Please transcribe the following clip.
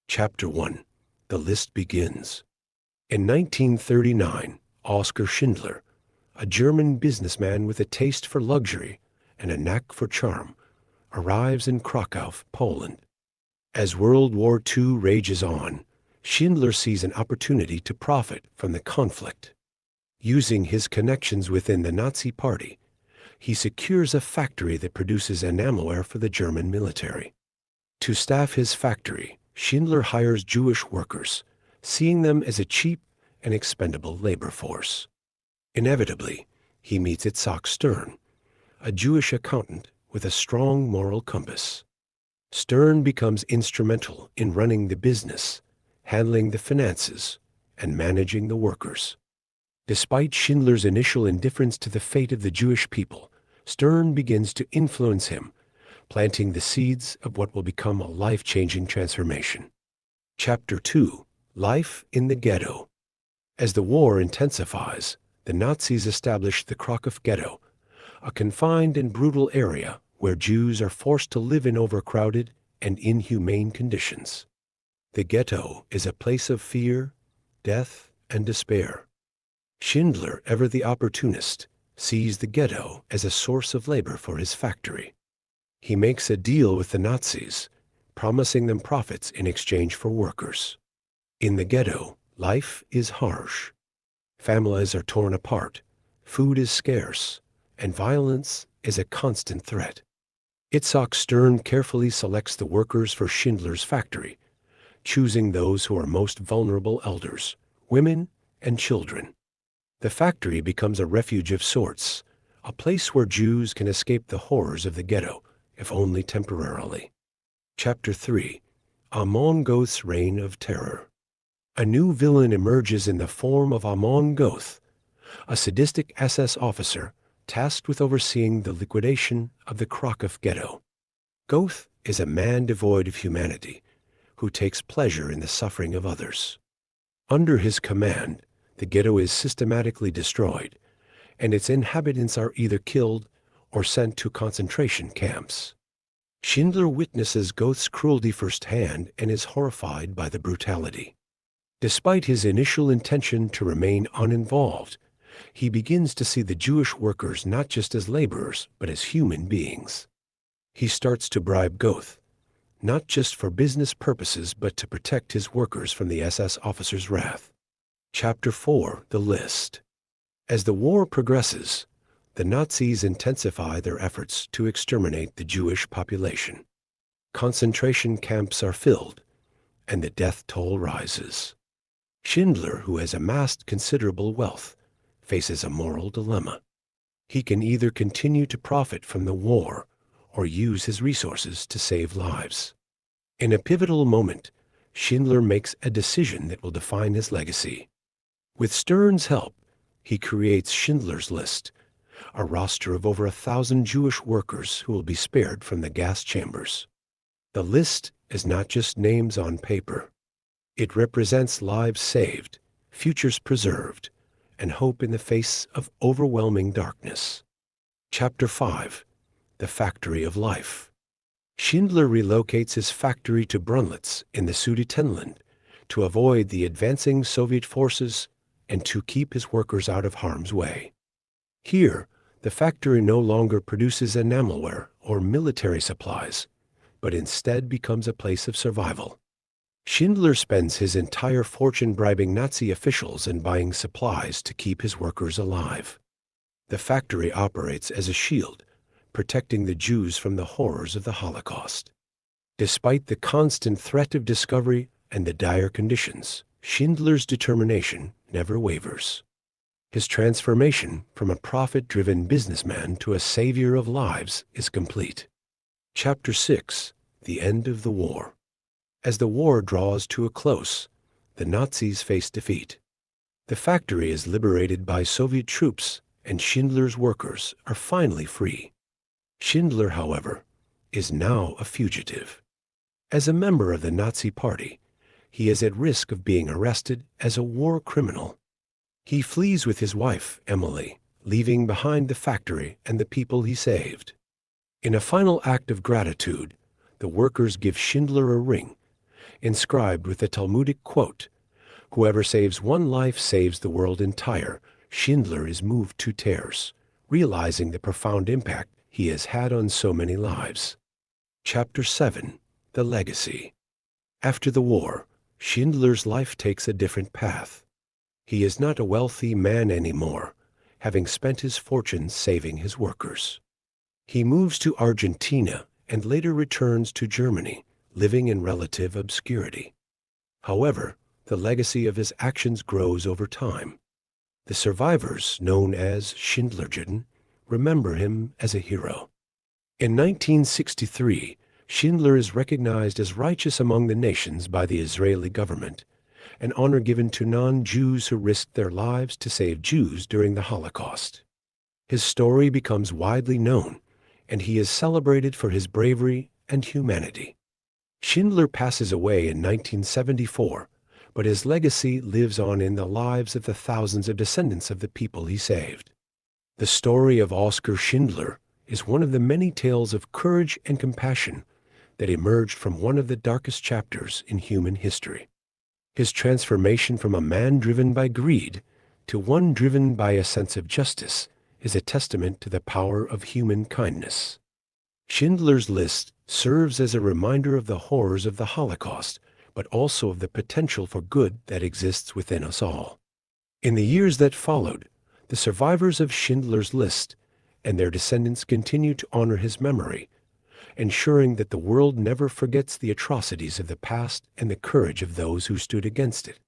Chapter 1. The list begins. In 1939, Oskar Schindler, a German businessman with a taste for luxury and a knack for charm, arrives in Krakow, Poland. As World War II rages on, Schindler sees an opportunity to profit from the conflict. Using his connections within the Nazi Party, he secures a factory that produces enamelware for the German military. To staff his factory, Schindler hires Jewish workers, seeing them as a cheap and expendable labor force. Inevitably, he meets Itzhak Stern, a Jewish accountant with a strong moral compass. Stern becomes instrumental in running the business, handling the finances, and managing the workers. Despite Schindler's initial indifference to the fate of the Jewish people, Stern begins to influence him, planting the seeds of what will become a life-changing transformation. Chapter 2. Life in the Ghetto. As the war intensifies, the Nazis establish the Krakow Ghetto, a confined and brutal area where Jews are forced to live in overcrowded and inhumane conditions. The ghetto is a place of fear, death, and despair. Schindler, ever the opportunist, sees the ghetto as a source of labor for his factory. He makes a deal with the Nazis, promising them profits in exchange for workers. In the ghetto, life is harsh. Families are torn apart, food is scarce, and violence is a constant threat. Itzhak Stern carefully selects the workers for Schindler's factory, choosing those who are most vulnerable: elders, women, and children. The factory becomes a refuge of sorts, a place where Jews can escape the horrors of the ghetto, if only temporarily. Chapter 3. Amon Goth's Reign of Terror. A new villain emerges in the form of Amon Goth, a sadistic SS officer tasked with overseeing the liquidation of the Krakow Ghetto. Goth is a man devoid of humanity, who takes pleasure in the suffering of others. Under his command, the ghetto is systematically destroyed, and its inhabitants are either killed or sent to concentration camps. Schindler witnesses Goth's cruelty firsthand and is horrified by the brutality. Despite his initial intention to remain uninvolved, he begins to see the Jewish workers not just as laborers, but as human beings. He starts to bribe Goth, not just for business purposes, but to protect his workers from the SS officer's wrath. Chapter 4. The List. As the war progresses, the Nazis intensify their efforts to exterminate the Jewish population. Concentration camps are filled, and the death toll rises. Schindler, who has amassed considerable wealth, faces a moral dilemma. He can either continue to profit from the war or use his resources to save lives. In a pivotal moment, Schindler makes a decision that will define his legacy. With Stern's help, he creates Schindler's List, a roster of over 1,000 Jewish workers who will be spared from the gas chambers. The list is not just names on paper. It represents lives saved, futures preserved, and hope in the face of overwhelming darkness. Chapter 5. The Factory of Life. Schindler relocates his factory to Brunlitz in the Sudetenland to avoid the advancing Soviet forces and to keep his workers out of harm's way. Here, the factory no longer produces enamelware or military supplies, but instead becomes a place of survival. Schindler spends his entire fortune bribing Nazi officials and buying supplies to keep his workers alive. The factory operates as a shield, protecting the Jews from the horrors of the Holocaust. Despite the constant threat of discovery and the dire conditions, Schindler's determination never wavers. His transformation from a profit-driven businessman to a savior of lives is complete. Chapter 6. The End of the War. As the war draws to a close, the Nazis face defeat. The factory is liberated by Soviet troops, and Schindler's workers are finally free. Schindler, however, is now a fugitive. As a member of the Nazi Party, he is at risk of being arrested as a war criminal. He flees with his wife, Emily, leaving behind the factory and the people he saved. In a final act of gratitude, the workers give Schindler a ring, inscribed with the Talmudic quote, "Whoever saves one life saves the world entire." Schindler is moved to tears, realizing the profound impact he has had on so many lives. Chapter 7. The Legacy. After the war, Schindler's life takes a different path. He is not a wealthy man anymore, having spent his fortune saving his workers. He moves to Argentina and later returns to Germany, living in relative obscurity. However, the legacy of his actions grows over time. The survivors, known as Schindlerjuden, remember him as a hero. In 1963, Schindler is recognized as righteous among the nations by the Israeli government, an honor given to non-Jews who risked their lives to save Jews during the Holocaust. His story becomes widely known, and he is celebrated for his bravery and humanity. Schindler passes away in 1974, but his legacy lives on in the lives of the thousands of descendants of the people he saved. The story of Oskar Schindler is one of the many tales of courage and compassion that emerged from one of the darkest chapters in human history. His transformation from a man driven by greed to one driven by a sense of justice is a testament to the power of human kindness. Schindler's List serves as a reminder of the horrors of the Holocaust, but also of the potential for good that exists within us all. In the years that followed, the survivors of Schindler's List and their descendants continue to honor his memory, ensuring that the world never forgets the atrocities of the past and the courage of those who stood against it.